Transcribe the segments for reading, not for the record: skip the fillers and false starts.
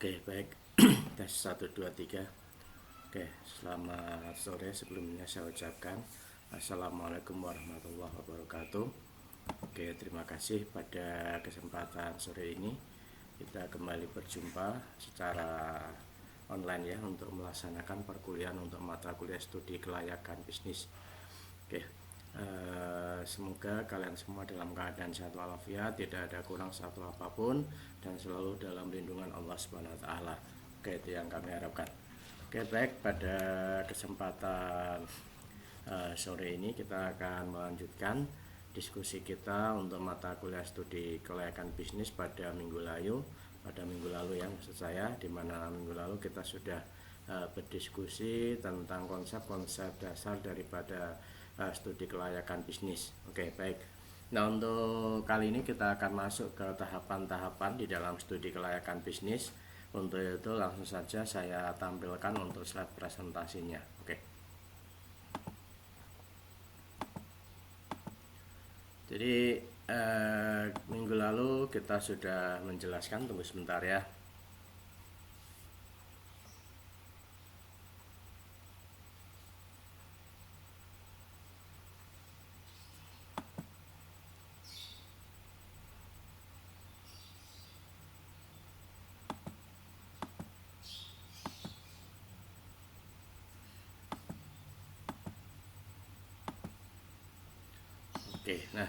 Oke, baik. Tes 1 2 3. Oke, selamat sore. Sebelumnya saya ucapkan Assalamualaikum warahmatullahi wabarakatuh. Oke, terima kasih pada kesempatan sore ini kita kembali berjumpa secara online ya untuk melaksanakan perkuliahan untuk mata kuliah studi kelayakan bisnis. Oke, semoga kalian semua dalam keadaan sehat walafiat, tidak ada kurang satu apapun, dan selalu dalam lindungan Allah Subhanahu wa Ta'ala. Oke, itu yang kami harapkan. Oke, baik, pada kesempatan sore ini kita akan melanjutkan diskusi kita untuk mata kuliah studi kelayakan bisnis pada minggu lalu ya, maksud saya, di mana minggu lalu kita sudah berdiskusi tentang konsep-konsep dasar daripada studi kelayakan bisnis. Oke, baik. Nah, untuk kali ini kita akan masuk ke tahapan-tahapan di dalam studi kelayakan bisnis. Untuk itu langsung saja saya tampilkan untuk slide presentasinya. Oke. Jadi minggu lalu kita sudah menjelaskan, tunggu sebentar ya. Oke, nah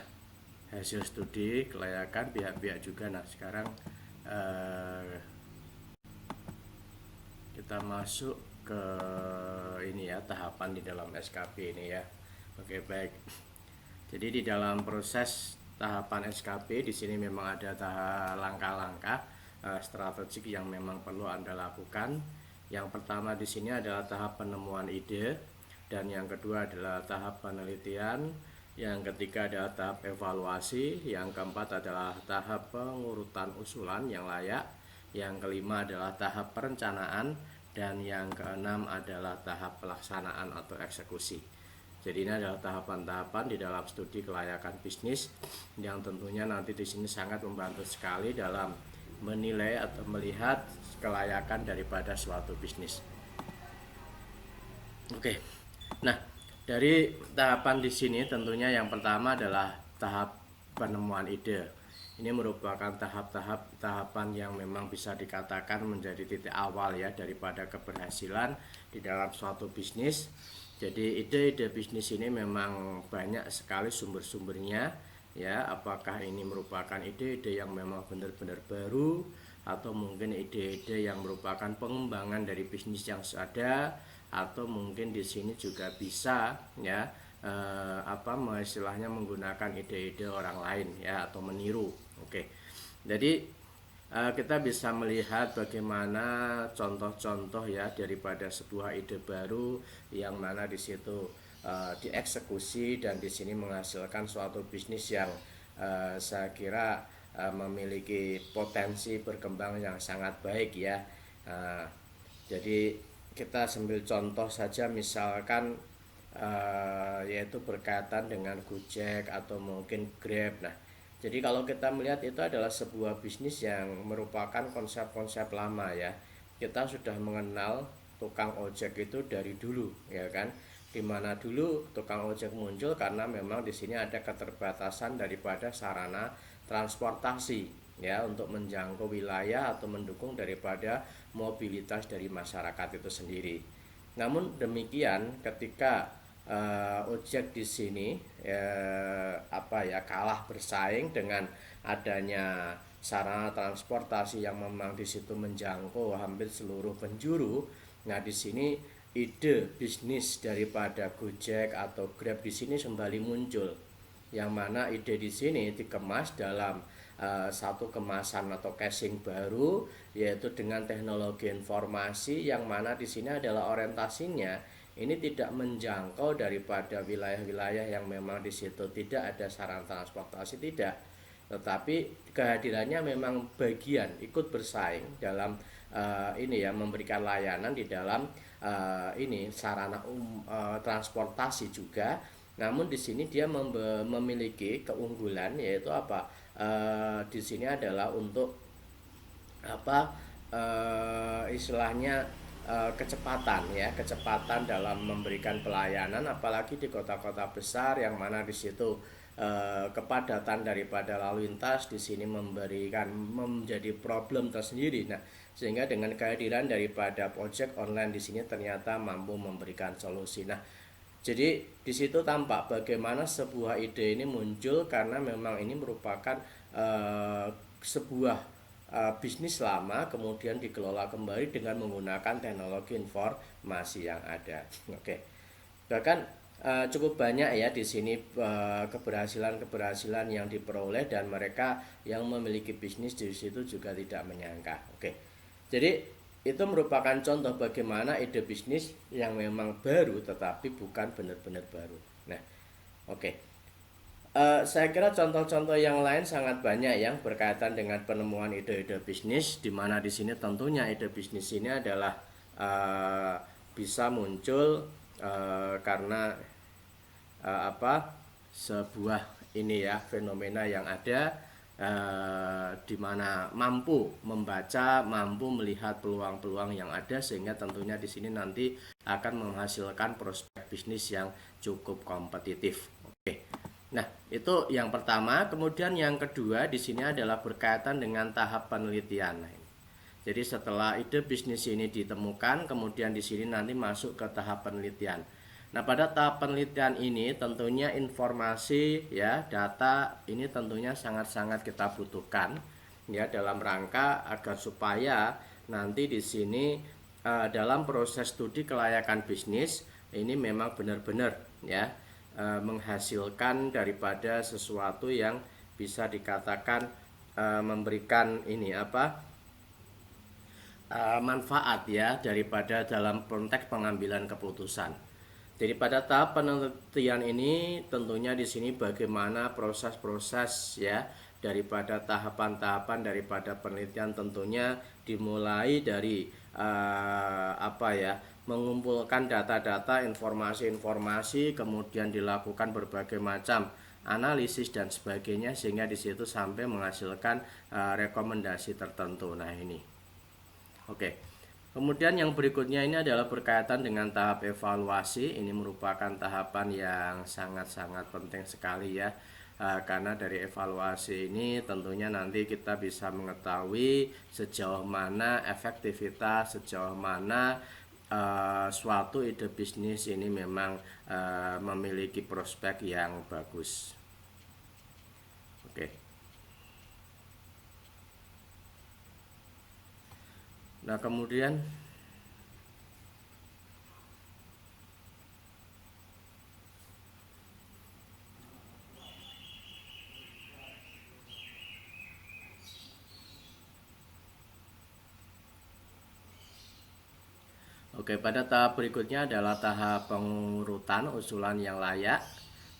hasil studi kelayakan pihak-pihak juga. Nah, sekarang kita masuk ke ini ya, tahapan di dalam SKP ini ya. Oke, baik. Jadi di dalam proses tahapan SKP di sini memang ada langkah-langkah strategik yang memang perlu Anda lakukan. Yang pertama di sini adalah tahap penemuan ide, dan yang kedua adalah tahap penelitian, yang ketiga adalah tahap evaluasi, yang keempat adalah tahap pengurutan usulan yang layak, yang kelima adalah tahap perencanaan, dan yang keenam adalah tahap pelaksanaan atau eksekusi. Jadi ini adalah tahapan-tahapan di dalam studi kelayakan bisnis yang tentunya nanti di sini sangat membantu sekali dalam menilai atau melihat kelayakan daripada suatu bisnis. Oke. Nah, dari tahapan di sini tentunya yang pertama adalah tahap penemuan ide. Ini merupakan tahapan yang memang bisa dikatakan menjadi titik awal ya daripada keberhasilan di dalam suatu bisnis. Jadi ide-ide bisnis ini memang banyak sekali sumber-sumbernya ya, apakah ini merupakan ide-ide yang memang benar-benar baru atau mungkin ide-ide yang merupakan pengembangan dari bisnis yang ada, atau mungkin di sini juga bisa ya istilahnya menggunakan ide-ide orang lain ya, atau meniru. Oke. Jadi kita bisa melihat bagaimana contoh-contoh ya daripada sebuah ide baru yang mana di situ dieksekusi dan di sini menghasilkan suatu bisnis yang saya kira memiliki potensi berkembang yang sangat baik ya. Jadi kita sambil contoh saja, misalkan yaitu berkaitan dengan Gojek atau mungkin Grab. Nah, jadi kalau kita melihat itu adalah sebuah bisnis yang merupakan konsep-konsep lama ya. Kita sudah mengenal tukang ojek itu dari dulu ya kan. Dimana dulu tukang ojek muncul karena memang di sini ada keterbatasan daripada sarana transportasi ya untuk menjangkau wilayah atau mendukung daripada mobilitas dari masyarakat itu sendiri. Namun demikian ketika ojek di sini kalah bersaing dengan adanya sarana transportasi yang memang di situ menjangkau hampir seluruh penjuru. Nah, di sini ide bisnis daripada Gojek atau Grab di sini kembali muncul, yang mana ide di sini dikemas dalam satu kemasan atau casing baru, yaitu dengan teknologi informasi yang mana di sini adalah orientasinya ini tidak menjangkau daripada wilayah-wilayah yang memang di situ tidak ada sarana transportasi, tidak, tetapi kehadirannya memang bagian ikut bersaing dalam memberikan layanan di dalam sarana transportasi juga. Namun di sini dia memiliki keunggulan, yaitu di sini adalah untuk istilahnya kecepatan ya, kecepatan dalam memberikan pelayanan, apalagi di kota-kota besar yang mana di situ kepadatan daripada lalu lintas di sini menjadi problem tersendiri. Nah, sehingga dengan kehadiran daripada ojek online di sini ternyata mampu memberikan solusi. Nah, jadi di situ tampak bagaimana sebuah ide ini muncul karena memang ini merupakan sebuah bisnis lama kemudian dikelola kembali dengan menggunakan teknologi informasi yang ada. Oke. Bahkan cukup banyak ya di sini keberhasilan-keberhasilan yang diperoleh dan mereka yang memiliki bisnis di situ juga tidak menyangka. Oke. Jadi itu merupakan contoh bagaimana ide bisnis yang memang baru tetapi bukan benar-benar baru. Nah, oke. Saya kira contoh-contoh yang lain sangat banyak yang berkaitan dengan penemuan ide-ide bisnis, di mana di sini tentunya ide bisnis ini adalah bisa muncul karena sebuah ini ya fenomena yang ada di mana mampu membaca, mampu melihat peluang-peluang yang ada sehingga tentunya di sini nanti akan menghasilkan prospek bisnis yang cukup kompetitif. Oke. Nah, itu yang pertama. Kemudian yang kedua di sini adalah berkaitan dengan tahap penelitian. Jadi setelah ide bisnis ini ditemukan, kemudian di sini nanti masuk ke tahap penelitian. Nah, pada tahap penelitian ini tentunya informasi ya, data ini tentunya sangat-sangat kita butuhkan ya dalam rangka agar supaya nanti di sini dalam proses studi kelayakan bisnis ini memang benar-benar ya menghasilkan daripada sesuatu yang bisa dikatakan memberikan ini manfaat ya daripada dalam konteks pengambilan keputusan. Jadi pada tahap penelitian ini tentunya di sini bagaimana proses-proses ya daripada tahapan-tahapan daripada penelitian tentunya dimulai dari mengumpulkan data-data, informasi-informasi, kemudian dilakukan berbagai macam analisis dan sebagainya sehingga di situ sampai menghasilkan rekomendasi tertentu. Nah, ini. Oke. Kemudian yang berikutnya ini adalah berkaitan dengan tahap evaluasi. Ini merupakan tahapan yang sangat-sangat penting sekali ya. Karena dari evaluasi ini tentunya nanti kita bisa mengetahui sejauh mana efektivitas, sejauh mana suatu ide bisnis ini memang memiliki prospek yang bagus. Oke. Nah, kemudian pada tahap berikutnya adalah tahap pengurutan usulan yang layak.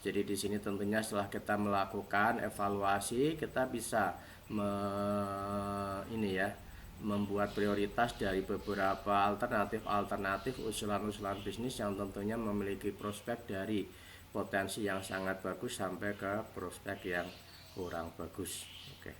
Jadi di sini tentunya setelah kita melakukan evaluasi, kita bisa membuat prioritas dari beberapa alternatif usulan-usulan bisnis yang tentunya memiliki prospek dari potensi yang sangat bagus sampai ke prospek yang kurang bagus. Oke.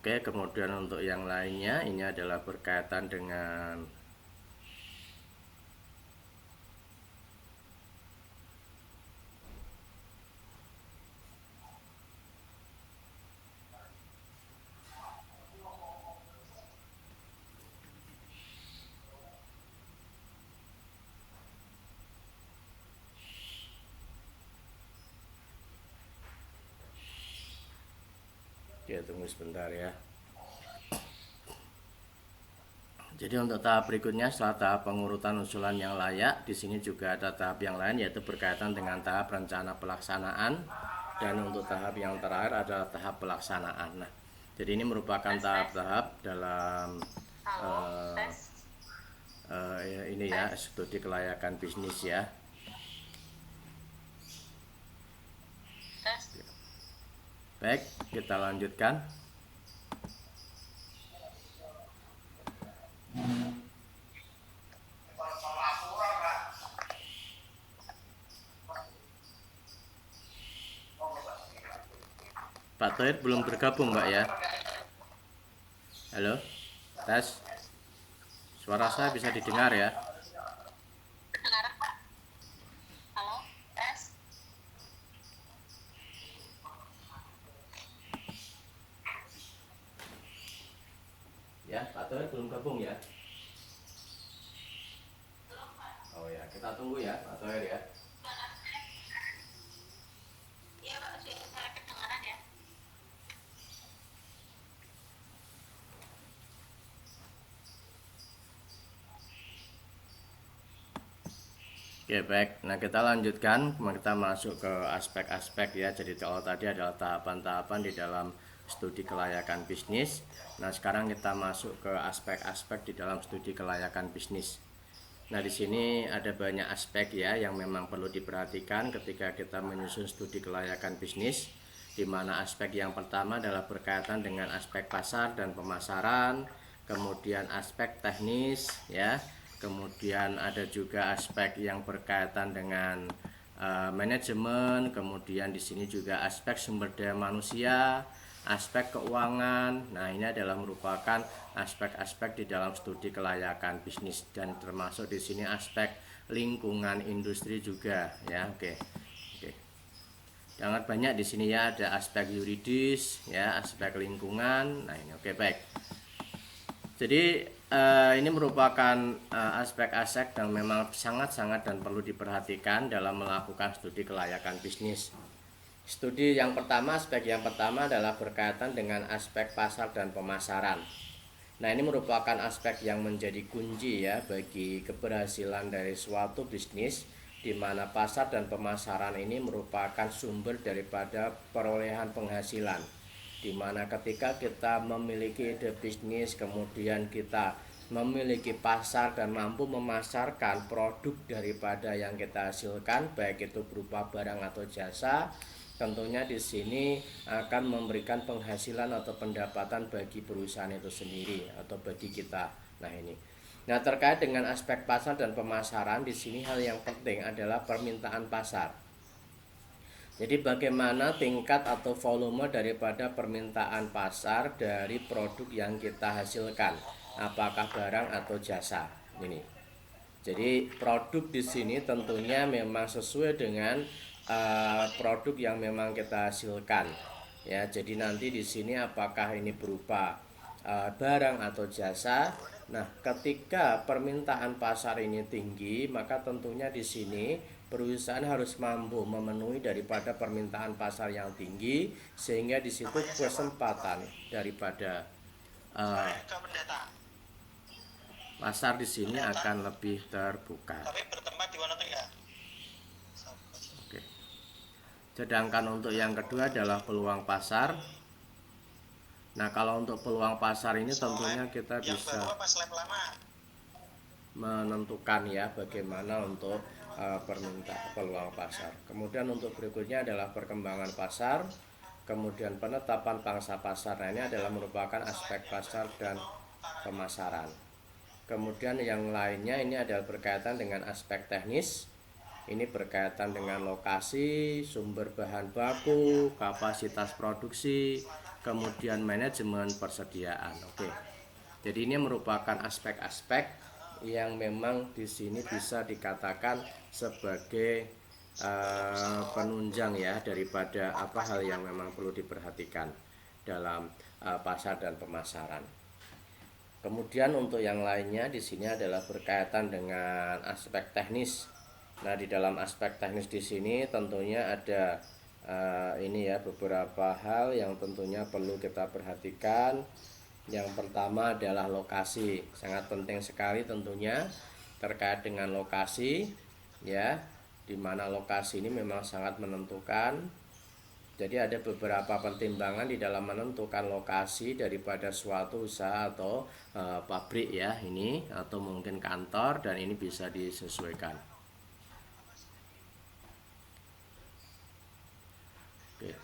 Oke, kemudian untuk yang lainnya ini adalah berkaitan dengan tunggu sebentar ya. Jadi untuk tahap berikutnya setelah tahap pengurutan usulan yang layak, di sini juga ada tahap yang lain yaitu berkaitan dengan tahap rencana pelaksanaan dan untuk tahap yang terakhir adalah tahap pelaksanaan. Nah, jadi ini merupakan tahap-tahap dalam studi kelayakan bisnis ya. baik, kita lanjutkan. Pak Tohir belum bergabung, Mbak ya. Halo, tes. Suara saya bisa didengar ya? Halo, tes. Ya, Pak Tohir belum gabung ya? Oh ya, kita tunggu ya, Pak Tohir ya. Iya Pak, saya kedengaran ya. Oke, baik. Nah, kita lanjutkan. Kita masuk ke aspek-aspek ya. Jadi kalau tadi adalah tahapan-tahapan di dalam studi kelayakan bisnis. Nah, sekarang kita masuk ke aspek-aspek di dalam studi kelayakan bisnis. Nah, di sini ada banyak aspek ya yang memang perlu diperhatikan ketika kita menyusun studi kelayakan bisnis, di mana aspek yang pertama adalah berkaitan dengan aspek pasar dan pemasaran, kemudian aspek teknis ya, kemudian ada juga aspek yang berkaitan dengan manajemen, kemudian di sini juga aspek sumber daya manusia, aspek keuangan. Nah, ini adalah merupakan aspek-aspek di dalam studi kelayakan bisnis, dan termasuk di sini aspek lingkungan industri juga ya. Oke. Sangat banyak di sini ya, ada aspek yuridis ya, aspek lingkungan. Nah, ini oke, baik. Jadi ini merupakan aspek-aspek yang memang sangat-sangat dan perlu diperhatikan dalam melakukan studi kelayakan bisnis. Studi yang pertama, aspek yang pertama adalah berkaitan dengan aspek pasar dan pemasaran. Nah, ini merupakan aspek yang menjadi kunci ya bagi keberhasilan dari suatu bisnis, di mana pasar dan pemasaran ini merupakan sumber daripada perolehan penghasilan. Di mana ketika kita memiliki ide bisnis, kemudian kita memiliki pasar dan mampu memasarkan produk daripada yang kita hasilkan, baik itu berupa barang atau jasa, tentunya di sini akan memberikan penghasilan atau pendapatan bagi perusahaan itu sendiri atau bagi kita. Nah, ini. Nah, terkait dengan aspek pasar dan pemasaran, di sini hal yang penting adalah permintaan pasar. Jadi bagaimana tingkat atau volume daripada permintaan pasar dari produk yang kita hasilkan, apakah barang atau jasa. Ini. Jadi produk di sini tentunya memang sesuai dengan produk yang memang kita hasilkan. Ya, jadi nanti di sini apakah ini berupa barang atau jasa. Nah, ketika permintaan pasar ini tinggi, maka tentunya di sini perusahaan harus mampu memenuhi daripada permintaan pasar yang tinggi, sehingga di situ kesempatan daripada pasar di sini akan lebih terbuka. Oke. Sedangkan untuk yang kedua adalah peluang pasar. Nah, kalau untuk peluang pasar ini tentunya kita bisa menentukan ya bagaimana untuk permintaan peluang pasar. Kemudian untuk berikutnya adalah perkembangan pasar, kemudian penetapan pangsa pasar. Nah, ini adalah merupakan aspek pasar dan pemasaran. Kemudian yang lainnya ini adalah berkaitan dengan aspek teknis. Ini berkaitan dengan lokasi, sumber bahan baku, kapasitas produksi, kemudian manajemen persediaan. Oke. Jadi ini merupakan aspek-aspek yang memang di sini bisa dikatakan sebagai penunjang ya daripada apa hal yang memang perlu diperhatikan dalam pasar dan pemasaran. Kemudian untuk yang lainnya di sini adalah berkaitan dengan aspek teknis. Nah, di dalam aspek teknis di sini tentunya ada ini ya beberapa hal yang tentunya perlu kita perhatikan. Yang pertama adalah lokasi. Sangat penting sekali tentunya terkait dengan lokasi ya, di mana lokasi ini memang sangat menentukan. Jadi ada beberapa pertimbangan di dalam menentukan lokasi daripada suatu usaha atau pabrik ya ini, atau mungkin kantor, dan ini bisa disesuaikan. Oke.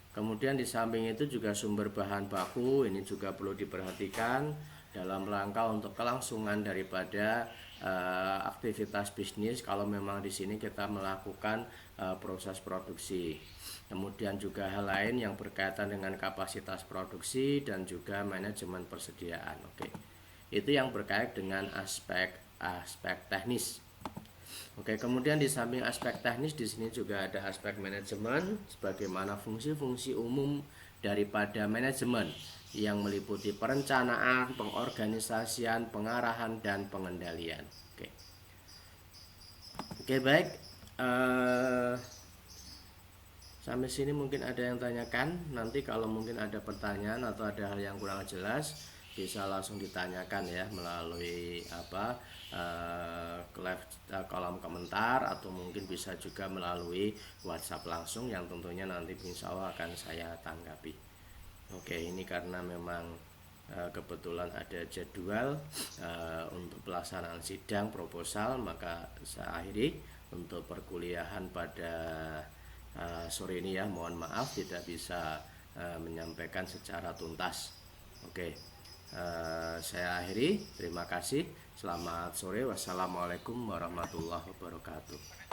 Kemudian di samping itu juga sumber bahan baku ini juga perlu diperhatikan dalam rangka untuk kelangsungan daripada aktivitas bisnis kalau memang di sini kita melakukan proses produksi. Kemudian juga hal lain yang berkaitan dengan kapasitas produksi dan juga manajemen persediaan. Oke. Itu yang berkait dengan aspek teknis. Oke, kemudian di samping aspek teknis di sini juga ada aspek manajemen sebagaimana fungsi-fungsi umum daripada manajemen yang meliputi perencanaan, pengorganisasian, pengarahan dan pengendalian. Oke. Oke, baik. Sampai sini mungkin ada yang tanyakan. Nanti kalau mungkin ada pertanyaan atau ada hal yang kurang jelas bisa langsung ditanyakan ya melalui kolom komentar atau mungkin bisa juga melalui WhatsApp langsung yang tentunya nanti insya Allah akan saya tanggapi. Oke, ini karena memang kebetulan ada jadwal untuk pelaksanaan sidang proposal, maka saya akhiri untuk perkuliahan pada sore ini ya. Mohon maaf tidak bisa menyampaikan secara tuntas. Oke. Saya akhiri, terima kasih, selamat sore, wassalamualaikum warahmatullahi wabarakatuh.